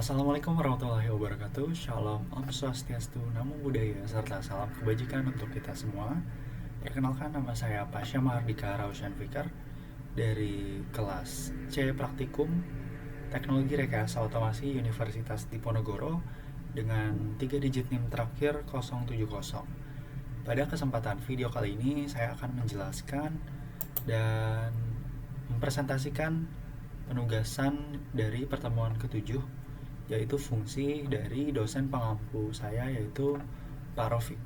Assalamualaikum warahmatullahi wabarakatuh. Shalom, Om Swastiastu, Namo Buddhaya, serta salam kebajikan untuk kita semua. Perkenalkan, nama saya Pasha Mahardika Raushan Fikar dari kelas C Praktikum Teknologi Rekayasa Otomasi Universitas Diponegoro dengan 3 digit NIM terakhir 070. Pada kesempatan video kali ini saya akan menjelaskan dan mempresentasikan penugasan dari pertemuan ketujuh, yaitu fungsi dari dosen pengampu saya, yaitu Pak Rofik,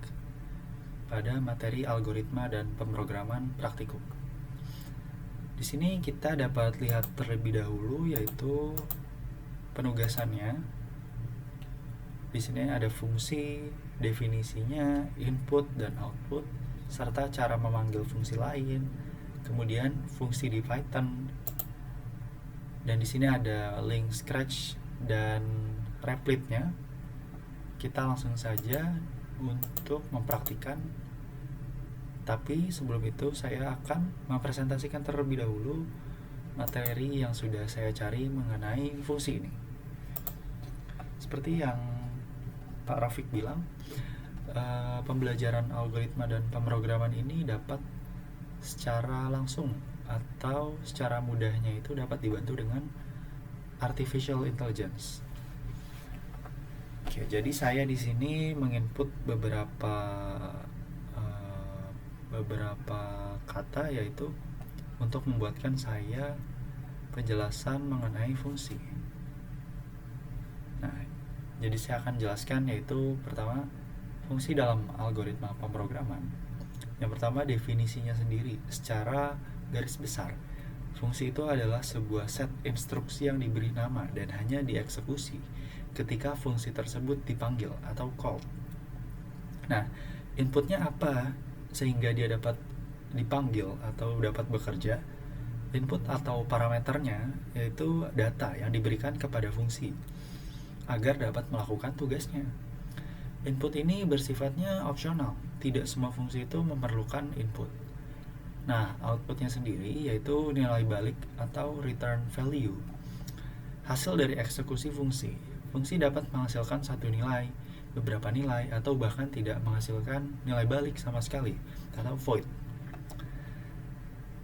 pada materi algoritma dan pemrograman praktikum. Di sini kita dapat lihat terlebih dahulu yaitu penugasannya. Di sini ada fungsi, definisinya, input dan output, serta cara memanggil fungsi lain, kemudian fungsi di Python. Dan di sini ada link Scratch dan Replit-nya. Kita langsung saja untuk mempraktikkan. Tapi sebelum itu saya akan mempresentasikan terlebih dahulu materi yang sudah saya cari mengenai fungsi ini. Seperti yang Pak Rafiq bilang, pembelajaran algoritma dan pemrograman ini dapat secara langsung atau secara mudahnya itu dapat dibantu dengan artificial intelligence. Oke, jadi saya di sini menginput beberapa kata, yaitu untuk membuatkan saya penjelasan mengenai fungsi. Nah, jadi saya akan jelaskan, yaitu pertama, fungsi dalam algoritma pemrograman. Yang pertama, definisinya sendiri secara garis besar. Fungsi itu adalah sebuah set instruksi yang diberi nama dan hanya dieksekusi ketika fungsi tersebut dipanggil atau call. Nah, inputnya apa sehingga dia dapat dipanggil atau dapat bekerja? Input atau parameternya yaitu data yang diberikan kepada fungsi agar dapat melakukan tugasnya. Input ini bersifatnya opsional, tidak semua fungsi itu memerlukan input. Nah, outputnya sendiri yaitu nilai balik atau return value, hasil dari eksekusi fungsi. Fungsi dapat menghasilkan satu nilai, beberapa nilai, atau bahkan tidak menghasilkan nilai balik sama sekali, atau void.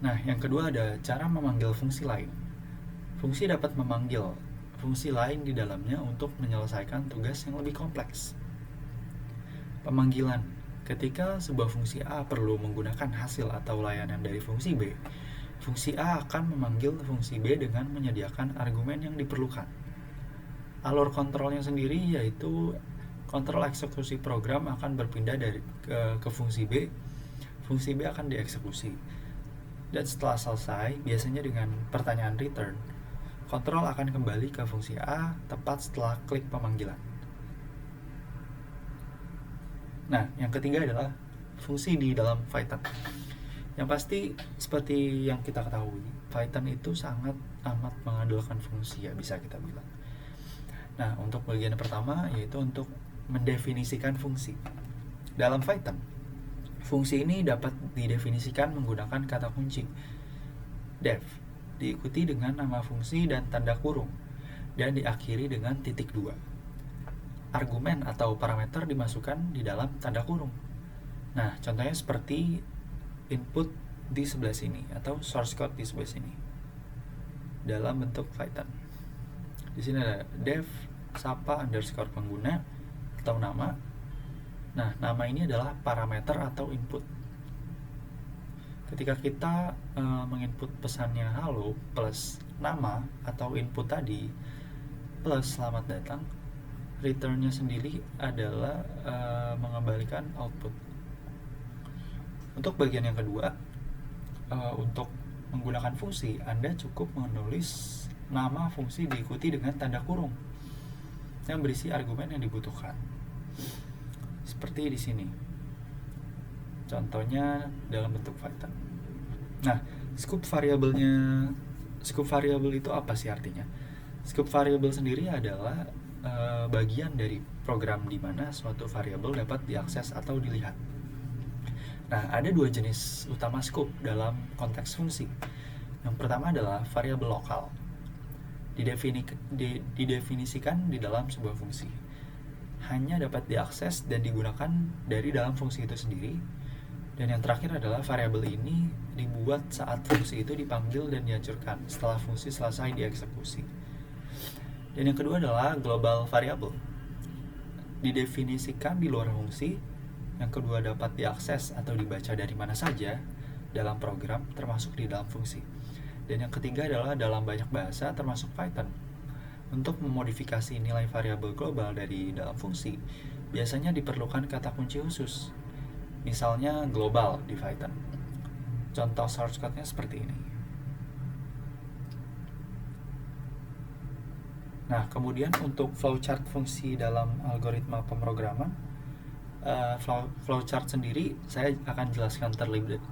Nah, yang kedua ada cara memanggil fungsi lain. Fungsi dapat memanggil fungsi lain di dalamnya untuk menyelesaikan tugas yang lebih kompleks. Pemanggilan. Ketika sebuah fungsi A perlu menggunakan hasil atau layanan dari fungsi B, fungsi A akan memanggil fungsi B dengan menyediakan argumen yang diperlukan. Alur kontrolnya sendiri yaitu kontrol eksekusi program akan berpindah ke fungsi B. Fungsi B akan dieksekusi. Dan setelah selesai, biasanya dengan pertanyaan return, kontrol akan kembali ke fungsi A tepat setelah klik pemanggilan. Nah, yang ketiga adalah fungsi di dalam Python. Yang pasti, seperti yang kita ketahui, Python itu sangat amat mengandalkan fungsi, ya bisa kita bilang. Nah, untuk bagian pertama yaitu untuk mendefinisikan fungsi. Dalam Python, fungsi ini dapat didefinisikan menggunakan kata kunci def, diikuti dengan nama fungsi dan tanda kurung, dan diakhiri dengan titik 2. Argumen atau parameter dimasukkan di dalam tanda kurung. Nah, contohnya seperti input di sebelah sini atau source code di sebelah sini dalam bentuk Python. Di sini ada def sapa underscore pengguna atau nama. Nah, nama ini adalah parameter atau input. Ketika kita menginput pesannya halo plus nama atau input tadi plus selamat datang, returnnya sendiri adalah mengembalikan output. Untuk bagian yang kedua, untuk menggunakan fungsi, Anda cukup menulis nama fungsi diikuti dengan tanda kurung yang berisi argumen yang dibutuhkan. Seperti di sini. Contohnya dalam bentuk Python. Nah, scope variable itu apa sih artinya? Scope variable sendiri adalah bagian dari program di mana suatu variabel dapat diakses atau dilihat. Nah, ada dua jenis utama scope dalam konteks fungsi. Yang pertama adalah variabel lokal. didefinisikan di dalam sebuah fungsi, hanya dapat diakses dan digunakan dari dalam fungsi itu sendiri. Dan yang terakhir adalah variabel ini dibuat saat fungsi itu dipanggil dan dihancurkan setelah fungsi selesai dieksekusi. Dan yang kedua adalah global variable, didefinisikan di luar fungsi. Yang kedua dapat diakses atau dibaca dari mana saja dalam program, termasuk di dalam fungsi. Dan yang ketiga adalah dalam banyak bahasa termasuk Python. Untuk memodifikasi nilai variabel global dari dalam fungsi, biasanya diperlukan kata kunci khusus. Misalnya global di Python. Contoh source code-nya seperti ini. Nah, kemudian untuk flowchart fungsi dalam algoritma pemrograman, flowchart sendiri saya akan jelaskan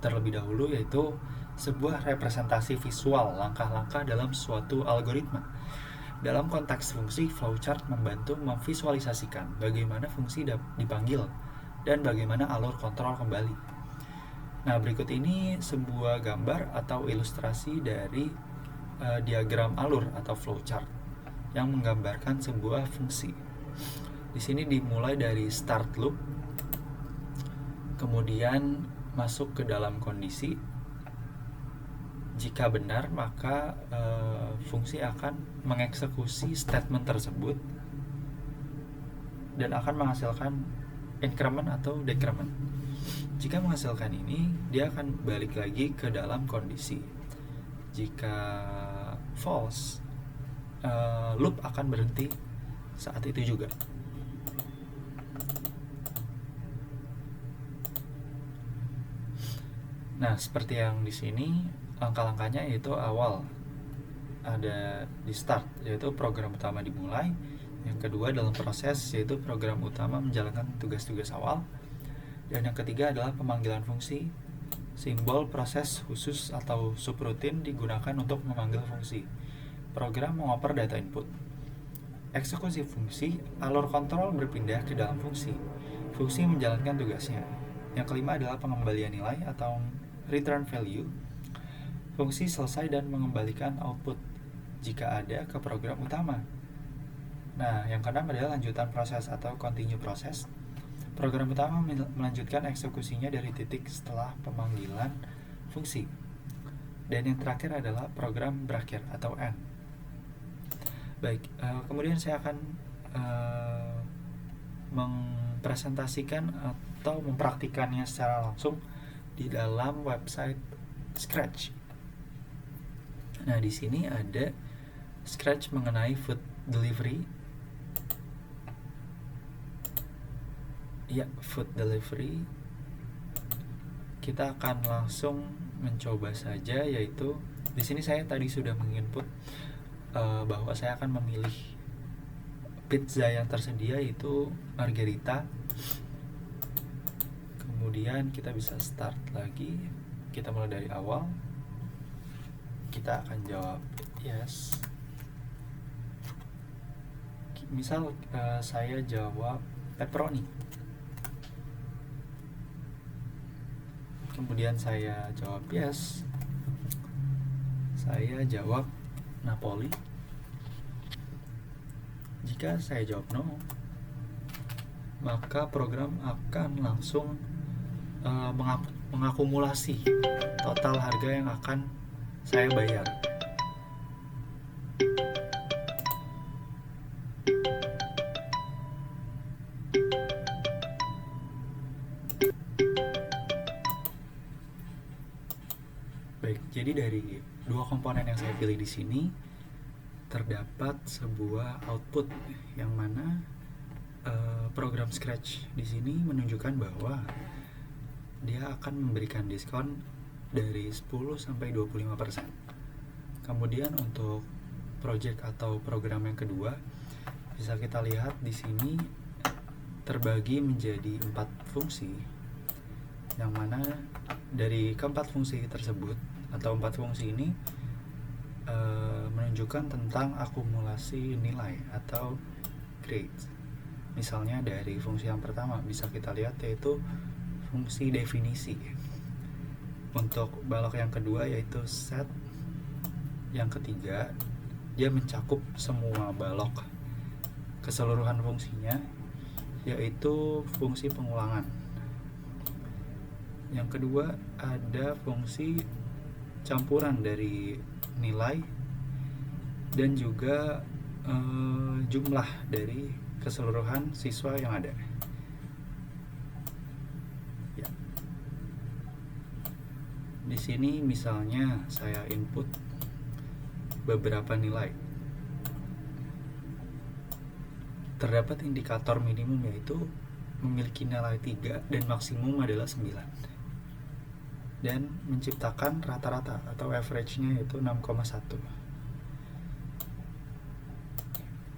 terlebih dahulu, yaitu sebuah representasi visual langkah-langkah dalam suatu algoritma. Dalam konteks fungsi, flowchart membantu memvisualisasikan bagaimana fungsi dipanggil dan bagaimana alur kontrol kembali. Nah, berikut ini sebuah gambar atau ilustrasi dari diagram alur atau flowchart yang menggambarkan sebuah fungsi. Di sini dimulai dari start loop, kemudian masuk ke dalam kondisi. Jika benar, maka fungsi akan mengeksekusi statement tersebut dan akan menghasilkan increment atau decrement. Jika menghasilkan ini, dia akan balik lagi ke dalam kondisi. Jika false, loop akan berhenti saat itu juga. Nah, seperti yang di sini, langkah-langkahnya yaitu awal ada di start, yaitu program utama dimulai. Yang kedua dalam proses, yaitu program utama menjalankan tugas-tugas awal. Dan yang ketiga adalah pemanggilan fungsi. Simbol proses khusus atau subrutin digunakan untuk memanggil fungsi. Program mengoper data input. Eksekusi fungsi, alur kontrol berpindah ke dalam fungsi. Fungsi menjalankan tugasnya. Yang kelima adalah pengembalian nilai atau return value. Fungsi selesai dan mengembalikan output jika ada ke program utama. Nah, yang keenam adalah lanjutan proses atau continue proses. Program utama melanjutkan eksekusinya dari titik setelah pemanggilan fungsi. Dan yang terakhir adalah program berakhir atau end. Baik, kemudian saya akan mempresentasikan atau mempraktikannya secara langsung di dalam website Scratch. Nah, di sini ada Scratch mengenai food delivery. Ya, food delivery. Kita akan langsung mencoba saja, yaitu di sini saya tadi sudah menginput bahwa saya akan memilih pizza yang tersedia, yaitu margherita. Kemudian kita bisa start lagi. Kita mulai dari awal. Kita akan jawab yes. Misal saya jawab pepperoni. Kemudian saya jawab yes. Saya jawab Napoli. Jika saya jawab no, maka program akan langsung mengakumulasi total harga yang akan saya bayar. Baik, jadi dari dua komponen yang saya pilih di sini terdapat sebuah output yang mana program Scratch di sini menunjukkan bahwa dia akan memberikan diskon dari 10 sampai 25%. Kemudian untuk project atau program yang kedua, bisa kita lihat di sini terbagi menjadi 4 fungsi, yang mana dari keempat fungsi tersebut atau 4 fungsi ini menunjukkan tentang akumulasi nilai atau grade. Misalnya dari fungsi yang pertama bisa kita lihat yaitu fungsi definisi. Untuk balok yang kedua yaitu set, yang ketiga dia mencakup semua balok keseluruhan fungsinya, yaitu fungsi pengulangan. Yang kedua, ada fungsi campuran dari nilai dan juga jumlah dari keseluruhan siswa yang ada. Ya. Di sini misalnya saya input beberapa nilai. Terdapat indikator minimum yaitu memiliki nilai 3 dan maksimum adalah 9. Dan menciptakan rata-rata atau average-nya yaitu 6,1.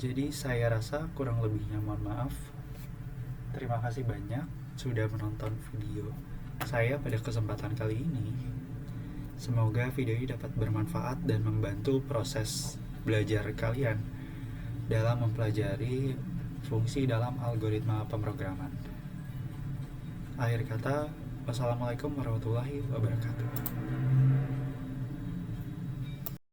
Jadi saya rasa kurang lebihnya mohon maaf. Terima kasih banyak sudah menonton video saya pada kesempatan kali ini. Semoga video ini dapat bermanfaat dan membantu proses belajar kalian dalam mempelajari fungsi dalam algoritma pemrograman. Akhir kata, wassalamualaikum warahmatullahi wabarakatuh.